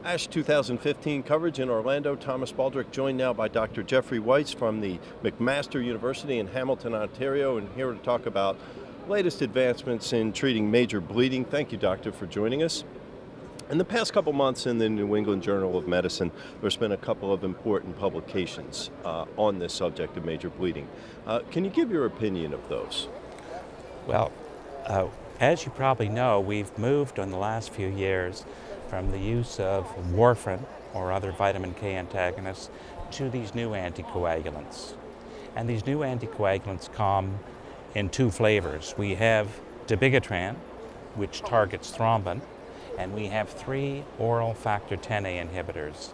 ASH 2015 coverage in Orlando. Thomas Baldrick, joined now by Dr. Jeffrey Weitz from the McMaster University in Hamilton, Ontario, and here to talk about latest advancements in treating major bleeding. Thank you, Doctor, for joining us. In the past couple months in the New England Journal of Medicine, there's been a couple of important publications on this subject of major bleeding. Can you give your opinion of those? Well, as you probably know, we've moved in the last few years from the use of warfarin or other vitamin K antagonists to these new anticoagulants. And these new anticoagulants come in two flavors. We have dabigatran, which targets thrombin, and we have three oral factor Xa inhibitors: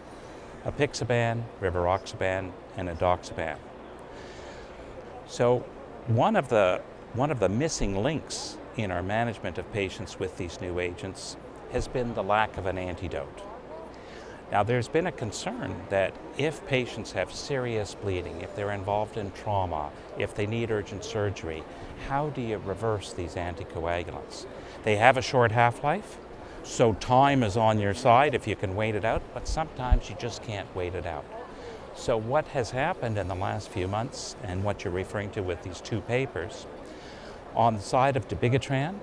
apixaban, rivaroxaban, and edoxaban. So one of the missing links in our management of patients with these new agents has been the lack of an antidote. Now, there's been a concern that if patients have serious bleeding, if they're involved in trauma, if they need urgent surgery, how do you reverse these anticoagulants? They have a short half-life, so time is on your side if you can wait it out, but sometimes you just can't wait it out. So what has happened in the last few months, and what you're referring to with these two papers, on the side of dabigatran,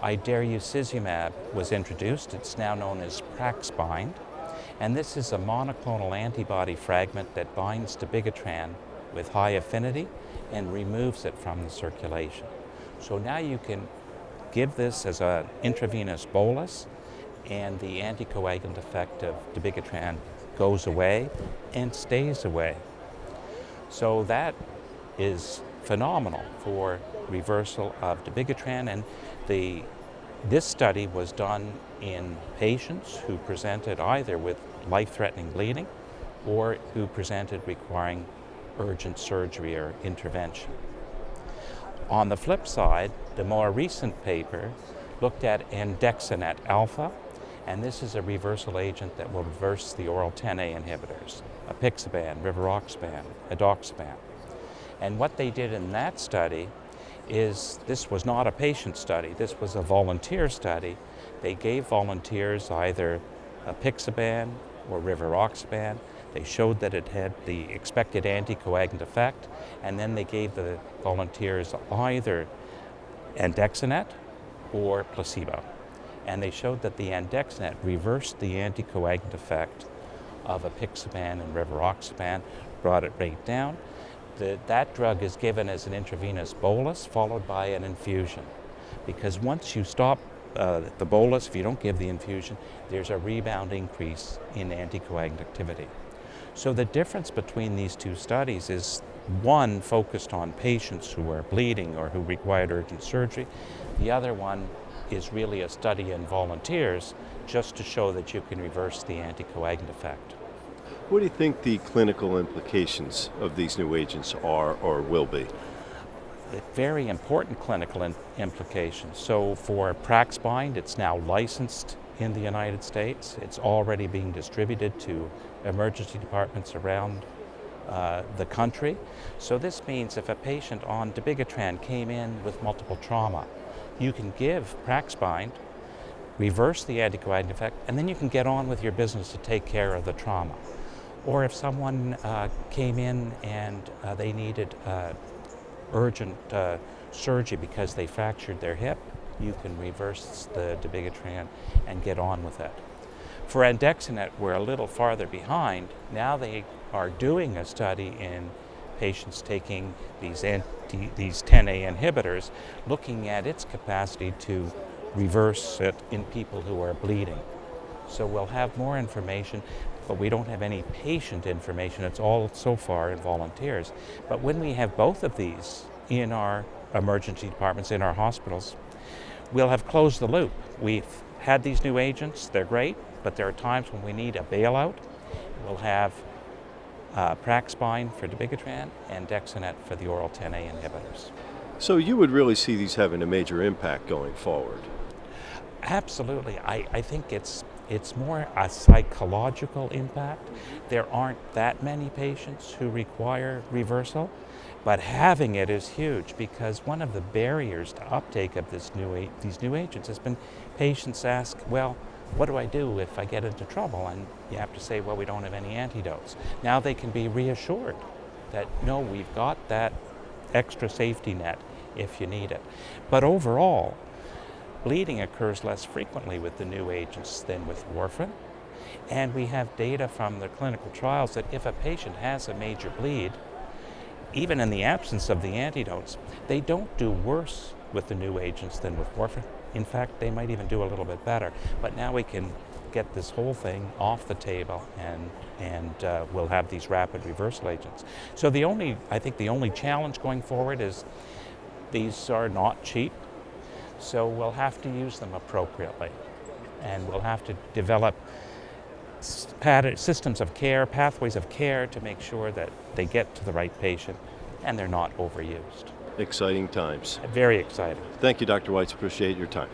idarucizumab was introduced. It's now known as Praxbind, and this is a monoclonal antibody fragment that binds dabigatran with high affinity and removes it from the circulation. So now you can give this as an intravenous bolus, and the anticoagulant effect of dabigatran goes away and stays away. So that is phenomenal for reversal of dabigatran, and this study was done in patients who presented either with life-threatening bleeding or who presented requiring urgent surgery or intervention. On the flip side, the more recent paper looked at andexanet alpha, and this is a reversal agent that will reverse the oral Xa inhibitors, apixaban, rivaroxaban, edoxaban. And what they did in that study is, this was not a patient study, this was a volunteer study. They gave volunteers either apixaban or rivaroxaban. They showed that it had the expected anticoagulant effect, and then they gave the volunteers either andexanet or placebo. And they showed that the andexanet reversed the anticoagulant effect of apixaban and rivaroxaban, brought it right down. That drug is given as an intravenous bolus followed by an infusion, because once you stop the bolus, if you don't give the infusion, there's a rebound increase in anticoagulant activity. So the difference between these two studies is one focused on patients who are bleeding or who required urgent surgery. The other one is really a study in volunteers just to show that you can reverse the anticoagulant effect. What do you think the clinical implications of these new agents are or will be? Very important clinical implications. So for Praxbind, it's now licensed in the United States. It's already being distributed to emergency departments around the country. So this means if a patient on dabigatran came in with multiple trauma, you can give Praxbind, reverse the anticoagulant effect, and then you can get on with your business to take care of the trauma. Or if someone came in and they needed urgent surgery because they fractured their hip, you can reverse the dabigatran and get on with it. For andexanet, we're a little farther behind. Now they are doing a study in patients taking these Xa inhibitors, looking at its capacity to reverse it in people who are bleeding. So we'll have more information, but we don't have any patient information. It's all so far in volunteers. But when we have both of these in our emergency departments, in our hospitals, we'll have closed the loop. We've had these new agents, they're great, but there are times when we need a bailout. We'll have Praxbind for dabigatran and andexanet for the oral Xa inhibitors. So you would really see these having a major impact going forward? Absolutely. I think it's more a psychological impact. There aren't that many patients who require reversal, but having it is huge, because one of the barriers to uptake of these new agents has been patients ask, well, what do I do if I get into trouble? And you have to say, well, we don't have any antidotes. Now they can be reassured that, no, we've got that extra safety net if you need it. But overall, bleeding occurs less frequently with the new agents than with warfarin. And we have data from the clinical trials that if a patient has a major bleed, even in the absence of the antidotes, they don't do worse with the new agents than with warfarin. In fact, they might even do a little bit better. But now we can get this whole thing off the table, and we'll have these rapid reversal agents. So I think the only challenge going forward is these are not cheap, so we'll have to use them appropriately. And we'll have to develop systems of care, pathways of care to make sure that they get to the right patient and they're not overused. Exciting times. Very exciting. Thank you, Dr. Weitz. Appreciate your time.